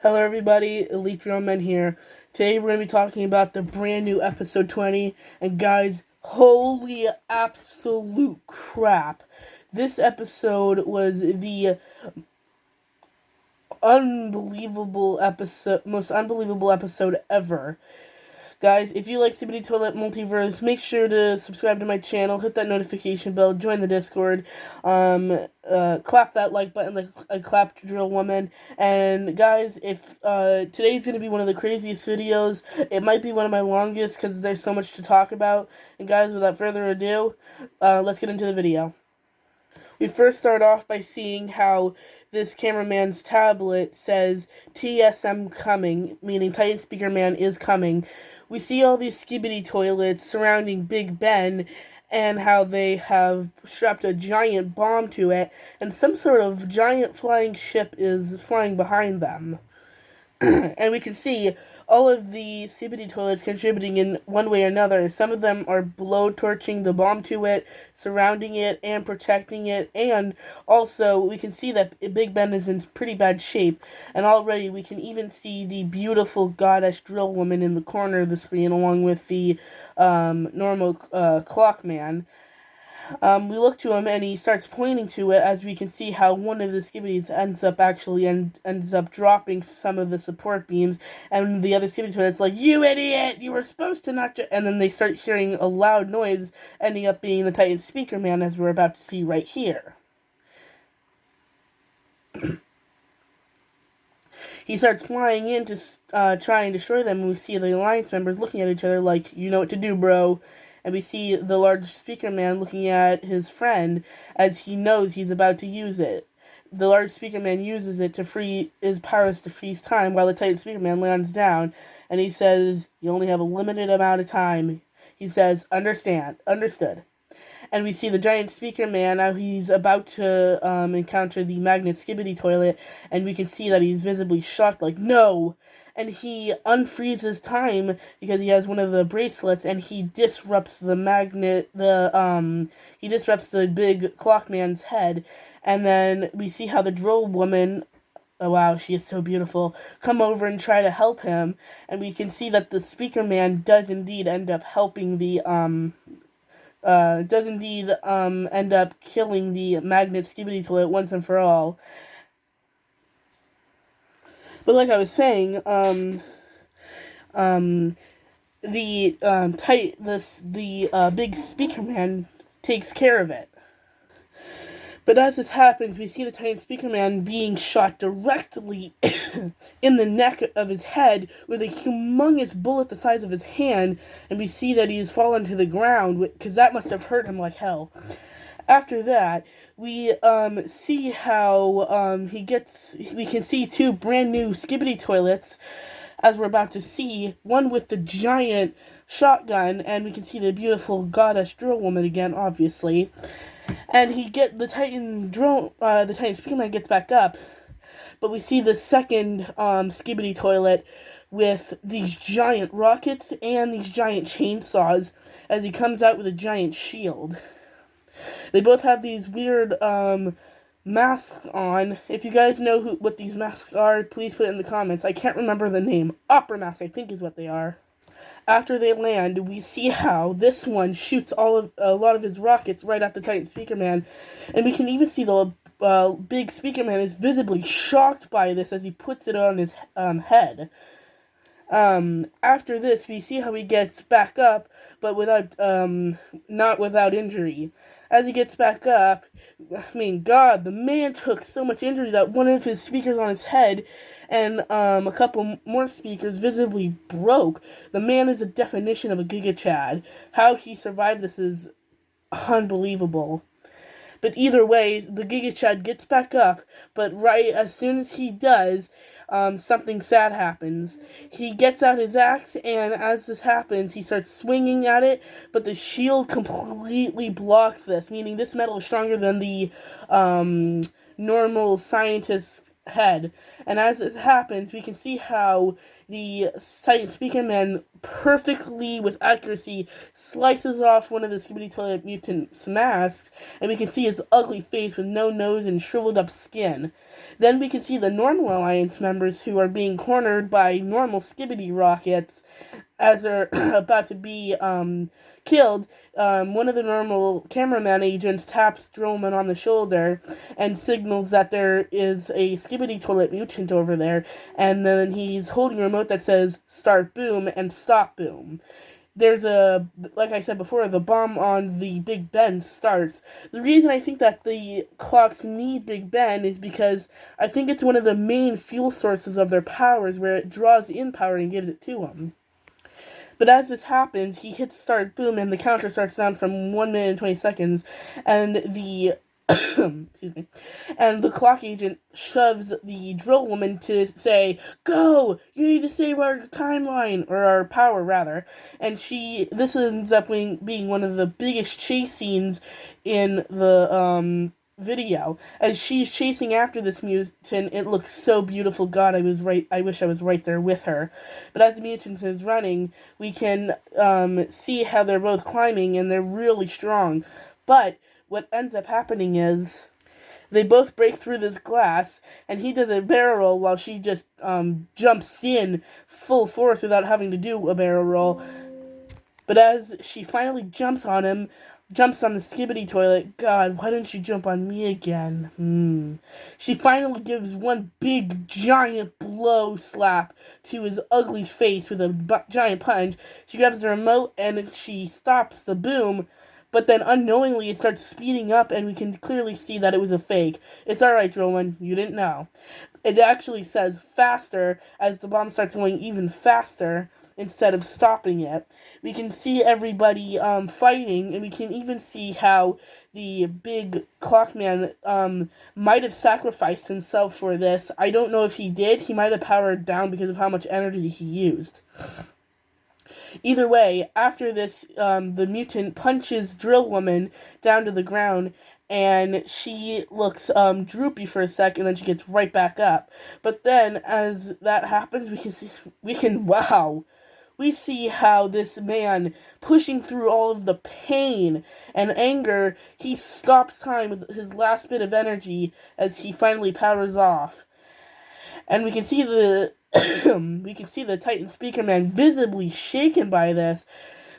Hello everybody, Elite Drillman here. Today we're going to be talking about the brand new episode 20, and guys, holy absolute crap. This episode was the most unbelievable episode ever. Guys, if you like Skibidi Toilet Multiverse, make sure to subscribe to my channel, hit that notification bell, join the Discord, clap that like button like a clapped drill woman. And guys, if today's going to be one of the craziest videos, it might be one of my longest because there's so much to talk about. And guys, without further ado, let's get into the video. We first start off by seeing how this cameraman's tablet says TSM coming, meaning Titan Speaker Man is coming. We see all these Skibidi toilets surrounding Big Ben and how they have strapped a giant bomb to it, and some sort of giant flying ship is flying behind them. And we can see all of the Skibidi toilets contributing in one way or another. Some of them are blow-torching the bomb to it, surrounding it, and protecting it. And also, we can see that Big Ben is in pretty bad shape. And already, we can even see the beautiful goddess drill woman in the corner of the screen, along with the normal clock man. We look to him and he starts pointing to it, as we can see how one of the Skibidis ends up dropping some of the support beams, and the other Skibidi toilet's like, "You idiot! You were supposed to not," and then they start hearing a loud noise, ending up being the Titan Speaker Man, as we're about to see right here. He starts flying in to try and destroy them, and we see the Alliance members looking at each other like, "You know what to do, bro." And we see the large speaker man looking at his friend as he knows he's about to use it. The large speaker man uses it to free his powers to freeze time while the Titan speaker man lands down, and he says, "You only have a limited amount of time." He says, understood. And we see the giant speaker man, now he's about to encounter the magnet Skibidi toilet, and we can see that he's visibly shocked, like, "No!" And he unfreezes time because he has one of the bracelets, and he disrupts the he disrupts the big clock man's head. And then we see how the drill woman, oh wow, she is so beautiful, come over and try to help him, and we can see that the speaker man does indeed end up helping the end up killing the magnet Skibidi toilet once and for all. But like I was saying, the big speaker man takes care of it. But as this happens, we see the Titan Speaker Man being shot directly in the neck of his head with a humongous bullet the size of his hand, and we see that he's fallen to the ground, because that must have hurt him like hell. After that, we see how we can see two brand new Skibidi toilets, as we're about to see, one with the giant shotgun, and we can see the beautiful goddess drill woman again, obviously. And the Titan Speaker Man gets back up, but we see the second Skibidi toilet with these giant rockets and these giant chainsaws as he comes out with a giant shield. They both have these weird masks on. If you guys know what these masks are, please put it in the comments. I can't remember the name. Opera masks, I think, is what they are. After they land, we see how this one shoots a lot of his rockets right at the Titan Speaker Man, and we can even see the big Speaker Man is visibly shocked by this as he puts it on his head. After this, we see how he gets back up, but not without injury. As he gets back up, I mean, God, the man took so much injury that one of his speakers on his head and a couple more speakers visibly broke. The man is a definition of a Giga Chad. How he survived this is unbelievable. But either way, the Giga Chad gets back up, but right as soon as he does, something sad happens. He gets out his axe, and as this happens, he starts swinging at it, but the shield completely blocks this, meaning this metal is stronger than the normal scientist's head. And as this happens, we can see how the Titan Speaker Man perfectly, with accuracy, slices off one of the Skibidi Toilet Mutant's masks, and we can see his ugly face with no nose and shriveled up skin. Then we can see the normal Alliance members who are being cornered by normal Skibidi rockets as they're about to be killed. One of the normal cameraman agents taps Drillman on the shoulder and signals that there is a Skibidi Toilet Mutant over there, and then he's holding a remote that says start boom and stop boom. There's like I said before, the bomb on the Big Ben starts. The reason I think that the clocks need Big Ben is because I think it's one of the main fuel sources of their powers, where it draws in power and gives it to them. But as this happens, he hits start boom, and the counter starts down from 1 minute and 20 seconds, and the excuse me, and the clock agent shoves the drill woman to say, "Go! You need to save our timeline, or our power, rather." And this ends up being one of the biggest chase scenes in the video. As she's chasing after this mutant, it looks so beautiful. God, I wish I was right there with her. But as the mutant is running, we can see how they're both climbing, and they're really strong. But what ends up happening is they both break through this glass, and he does a barrel roll while she just jumps in full force without having to do a barrel roll. But as she finally jumps on the Skibidi Toilet, God, why didn't she jump on me again? She finally gives one big, giant blow slap to his ugly face with a giant punch. She grabs the remote, and she stops the boom, but then unknowingly it starts speeding up, and we can clearly see that it was a fake. It's alright, Drillman, you didn't know. It actually says faster as the bomb starts going even faster instead of stopping it. We can see everybody fighting, and we can even see how the big clockman might have sacrificed himself for this. I don't know if he did. He might have powered down because of how much energy he used. Either way, after this, the mutant punches Drill Woman down to the ground, and she looks droopy for a sec, and then she gets right back up. But then, as that happens, we see how this man, pushing through all of the pain and anger, he stops time with his last bit of energy as he finally powers off. And we can see the Titan Speaker Man visibly shaken by this,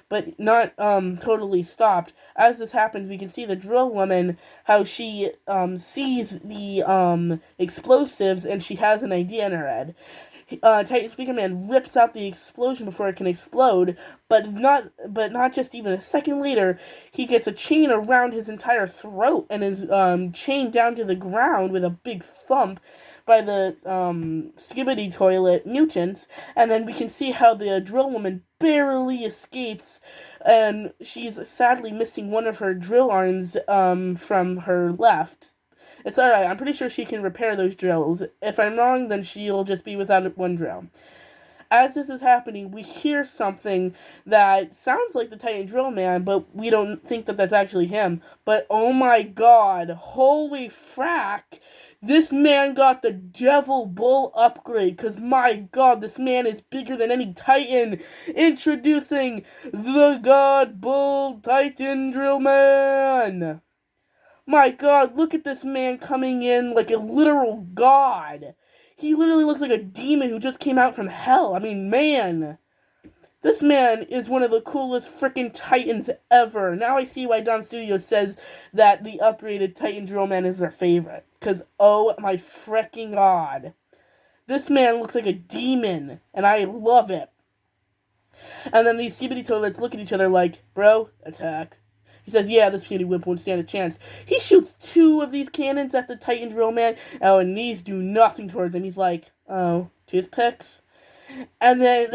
but not totally stopped. As this happens, we can see the Drill Woman, how she sees the explosives, and she has an idea in her head. Titan Speaker Man rips out the explosion before it can explode, but not just even a second later, he gets a chain around his entire throat and is chained down to the ground with a big thump by the Skibidi Toilet mutants, and then we can see how the Drill Woman barely escapes, and she's sadly missing one of her drill arms from her left. It's alright, I'm pretty sure she can repair those drills. If I'm wrong, then she'll just be without one drill. As this is happening, we hear something that sounds like the Titan Drill Man, but we don't think that that's actually him. But oh my god, holy frack, this man got the Devil Bull upgrade, because my god, this man is bigger than any Titan. Introducing the God Bull Titan Drill Man. My god, look at this man coming in like a literal god. He literally looks like a demon who just came out from hell. I mean, man. This man is one of the coolest freaking Titans ever. Now I see why Dom Studios says that the upgraded Titan Drill Man is their favorite. Because, oh my freaking god. This man looks like a demon, and I love it. And then these Skibidi Toilets look at each other like, bro, attack. He says, yeah, this puny wimp won't stand a chance. He shoots 2 of these cannons at the Titan Drill Man. Oh, and these do nothing towards him. He's like, oh, toothpicks? And then,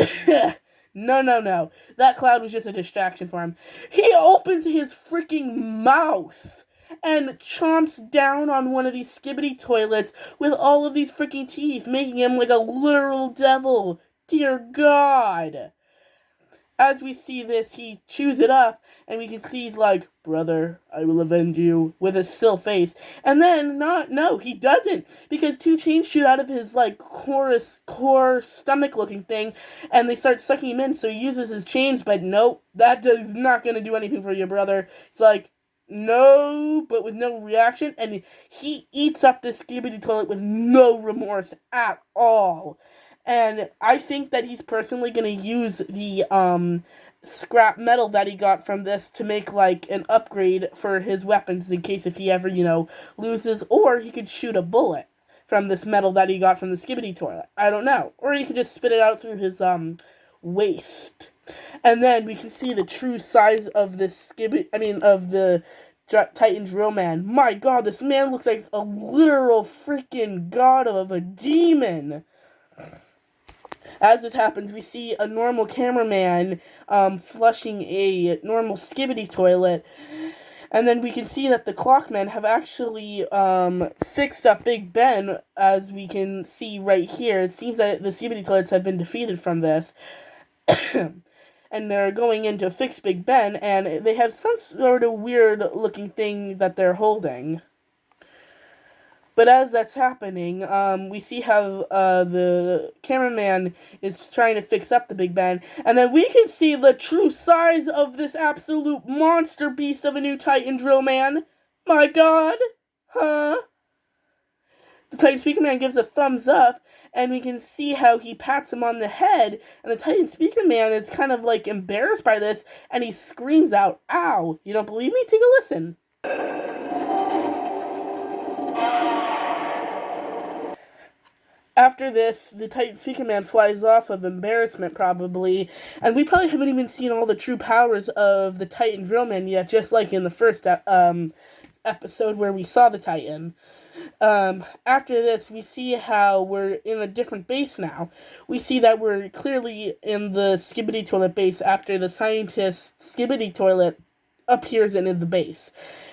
no. That cloud was just a distraction for him. He opens his freaking mouth and chomps down on one of these Skibidi Toilets with all of these freaking teeth, making him like a literal devil. Dear God. as we see this, he chews it up, and we can see he's like, "Brother, I will avenge you," with a still face. And then, no, he doesn't, because two chains shoot out of his, like, core stomach-looking thing, and they start sucking him in, so he uses his chains, but nope, that is not gonna do anything for you, brother. It's like, no, but with no reaction, and he eats up this Skibidi toilet with no remorse at all. And I think that he's personally going to use the scrap metal that he got from this to make, like, an upgrade for his weapons in case if he ever, loses. Or he could shoot a bullet from this metal that he got from the Skibidi toilet. I don't know. Or he could just spit it out through his waist. And then we can see the true size of this of the Titan Drill Man. My god, this man looks like a literal freaking god of a demon. As this happens, we see a normal cameraman flushing a normal Skibidi toilet. And then we can see that the Clockmen have actually fixed up Big Ben, as we can see right here. It seems that the Skibidi toilets have been defeated from this. And they're going in to fix Big Ben, and they have some sort of weird-looking thing that they're holding. But as that's happening, we see how the cameraman is trying to fix up the Big Ben, and then we can see the true size of this absolute monster beast of a new Titan Drill Man. My god! Huh? The Titan Speaker Man gives a thumbs up, and we can see how he pats him on the head, and the Titan Speaker Man is kind of, like, embarrassed by this, and he screams out, "Ow!" You don't believe me? Take a listen. After this, the Titan Speaker Man flies off of embarrassment, probably, and we probably haven't even seen all the true powers of the Titan Drill Man yet, just like in the first episode where we saw the Titan. After this, we see how we're in a different base now. We see that we're clearly in the Skibidi toilet base after the scientist Skibidi toilet appears in the base.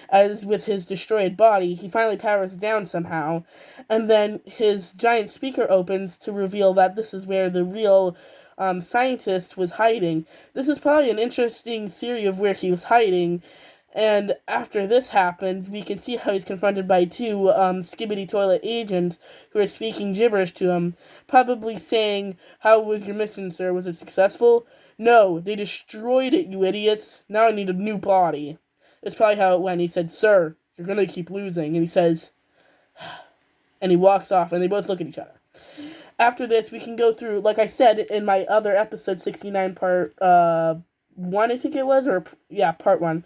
As with his destroyed body, he finally powers down somehow, and then his giant speaker opens to reveal that this is where the real scientist was hiding. This is probably an interesting theory of where he was hiding, and after this happens, we can see how he's confronted by two Skibidi toilet agents who are speaking gibberish to him, probably saying, "How was your mission, sir? Was it successful?" "No, they destroyed it, you idiots. Now I need a new body." That's probably how it went. He said, "Sir, you're going to keep losing." And he says, and he walks off, and they both look at each other. After this, we can go through, like I said in my other episode, 69 part 1, I think it was, part 1.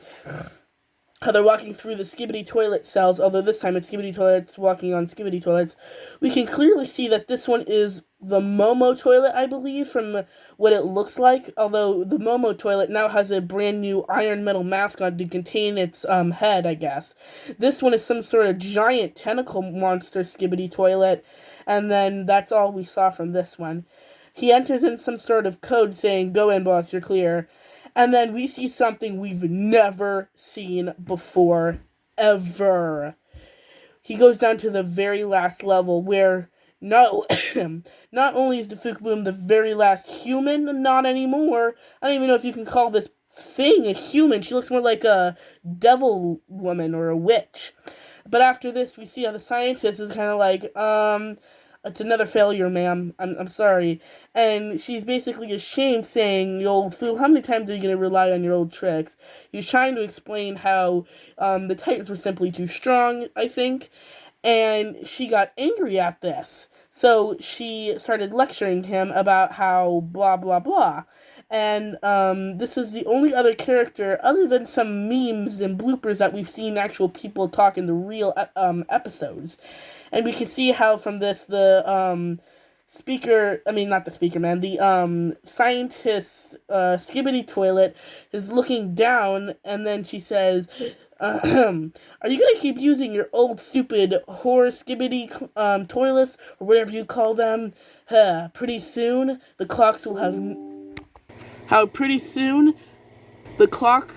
How they're walking through the Skibidi toilet cells, although this time it's Skibidi toilets walking on Skibidi toilets. We can clearly see that this one is the Momo toilet, I believe, from what it looks like, although the Momo toilet now has a brand new iron metal mask on to contain its head, I guess. This one is some sort of giant tentacle monster Skibidi toilet, and then that's all we saw from this one. He enters in some sort of code saying, "Go in, boss, you're clear." And then we see something we've never seen before, ever. He goes down to the very last level where, no, not only is the Boom the very last human, not anymore. I don't even know if you can call this thing a human. She looks more like a devil woman or a witch. But after this, we see how the scientist is kind of like, "It's another failure, ma'am. I'm sorry." And she's basically ashamed, saying, "You old fool, how many times are you going to rely on your old tricks?" He's trying to explain how the Titans were simply too strong, I think. And she got angry at this. So she started lecturing him about how blah, blah, blah. And this is the only other character, other than some memes and bloopers, that we've seen actual people talk in the real episodes. And we can see how from this, the scientist Skibidi toilet is looking down, and then she says, "Are you gonna keep using your old stupid whore Skibidi toilets, or whatever you call them? Pretty soon, the clocks will have..." The clock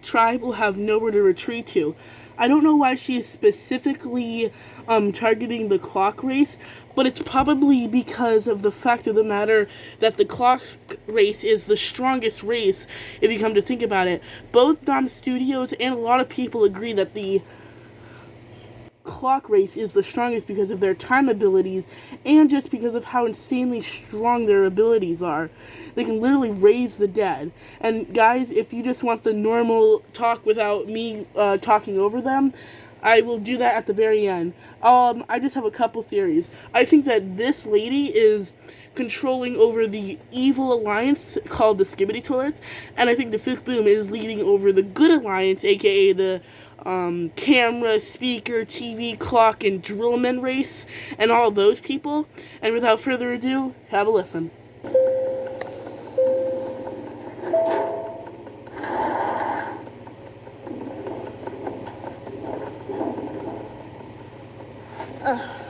tribe will have nowhere to retreat to. I don't know why she is specifically targeting the clock race, but it's probably because of the fact of the matter that the clock race is the strongest race, if you come to think about it. Both Dom Studios and a lot of people agree that the clock race is the strongest because of their time abilities and just because of how insanely strong their abilities are. They can literally raise the dead. And guys, if you just want the normal talk without me talking over them, I will do that at the very end. I just have a couple theories. I think that this lady is controlling over the evil alliance called the Skibidi Toilets, and I think the Fook Boom is leading over the good alliance, aka the camera, speaker, TV, clock, and drillman race, and all those people. And without further ado, have a listen.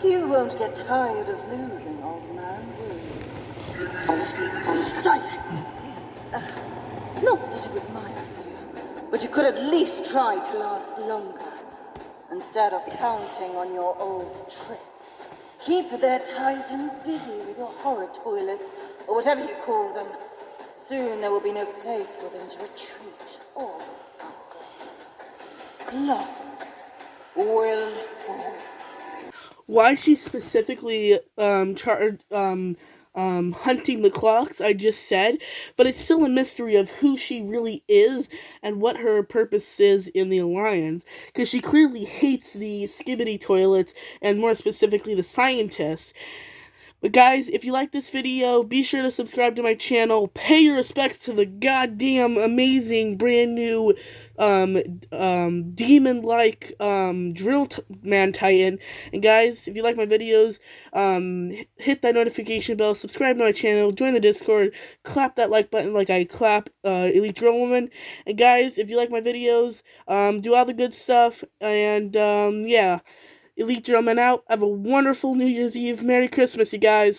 You won't get tired of losing, old man, will you? Silence! Not that it was my idea, but you could at least try to last longer, instead of counting on your old tricks. Keep their titans busy with your horror toilets, or whatever you call them. Soon there will be no place for them to retreat or upgrade. Clocks will fall. Why she's specifically hunting the clocks, I just said, but it's still a mystery of who she really is and what her purpose is in the Alliance, because she clearly hates the Skibidi Toilets, and more specifically the scientists. But guys, if you like this video, be sure to subscribe to my channel. Pay your respects to the goddamn amazing brand new demon-like drill man titan. And guys, if you like my videos, hit that notification bell, subscribe to my channel, join the Discord, clap that like button like I clap Elite Drill Woman. And guys, if you like my videos, do all the good stuff, and yeah. Elite Drillman out. Have a wonderful New Year's Eve. Merry Christmas, you guys.